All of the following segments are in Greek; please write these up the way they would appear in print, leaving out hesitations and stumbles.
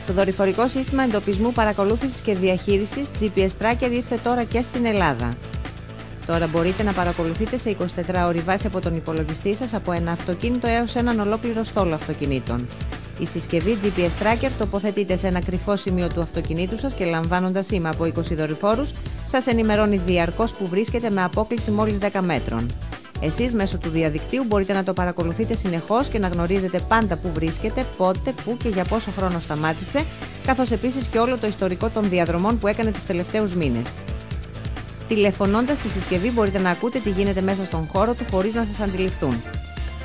Το δορυφορικό σύστημα εντοπισμού, παρακολούθησης και διαχείρισης GPS Tracker ήρθε τώρα και στην Ελλάδα. Τώρα μπορείτε να παρακολουθείτε σε 24ωρη βάση από τον υπολογιστή σας από ένα αυτοκίνητο έως έναν ολόκληρο στόλο αυτοκινήτων. Η συσκευή GPS Tracker τοποθετείται σε ένα κρυφό σημείο του αυτοκινήτου σας και λαμβάνοντας σήμα από 20 δορυφόρους, σας ενημερώνει διαρκώς που βρίσκεται με απόκλιση μόλις 10 μέτρων. Εσείς μέσω του διαδικτύου μπορείτε να το παρακολουθείτε συνεχώς και να γνωρίζετε πάντα που βρίσκεται, πότε, πού και για πόσο χρόνο σταμάτησε, καθώς επίσης και όλο το ιστορικό των διαδρομών που έκανε τους τελευταίους μήνες. Τηλεφωνώντας τη συσκευή μπορείτε να ακούτε τι γίνεται μέσα στον χώρο του χωρίς να σας αντιληφθούν.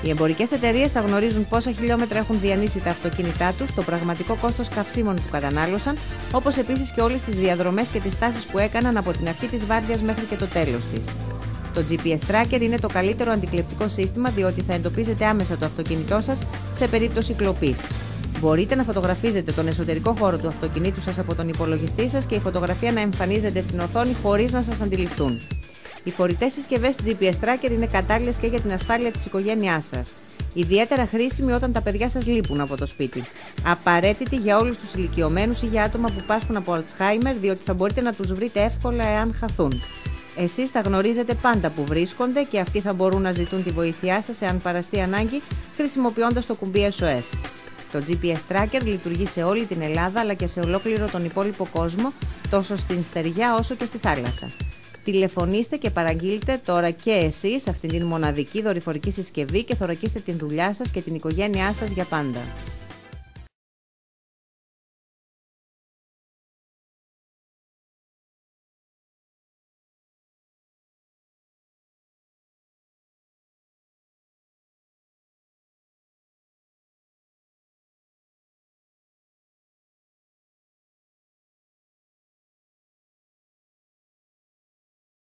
Οι εμπορικές εταιρείες θα γνωρίζουν πόσα χιλιόμετρα έχουν διανύσει τα αυτοκίνητά τους, το πραγματικό κόστος καυσίμων που κατανάλωσαν, όπως επίσης και όλες τις διαδρομές και τις τάσεις που έκαναν από την αρχή της βάρδιας μέχρι και το τέλος της. Το GPS Tracker είναι το καλύτερο αντικλεπτικό σύστημα διότι θα εντοπίζετε άμεσα το αυτοκίνητό σας σε περίπτωση κλοπής. Μπορείτε να φωτογραφίζετε τον εσωτερικό χώρο του αυτοκινήτου σας από τον υπολογιστή σας και η φωτογραφία να εμφανίζεται στην οθόνη χωρίς να σας αντιληφθούν. Οι φορητές συσκευές GPS Tracker είναι κατάλληλες και για την ασφάλεια της οικογένειάς σας. Ιδιαίτερα χρήσιμη όταν τα παιδιά σας λείπουν από το σπίτι. Απαραίτητη για όλους τους ηλικιωμένους ή για άτομα που πάσχουν από Alzheimer, διότι θα μπορείτε να τους βρείτε εύκολα εάν χαθούν. Εσείς θα γνωρίζετε πάντα που βρίσκονται και αυτοί θα μπορούν να ζητούν τη βοήθειά σας εάν παραστεί ανάγκη χρησιμοποιώντας το κουμπί SOS. Το GPS Tracker λειτουργεί σε όλη την Ελλάδα αλλά και σε ολόκληρο τον υπόλοιπο κόσμο, τόσο στην στεριά όσο και στη θάλασσα. Τηλεφωνήστε και παραγγείλτε τώρα και εσείς αυτήν την μοναδική δορυφορική συσκευή και θωρακίστε την δουλειά σας και την οικογένειά σας για πάντα.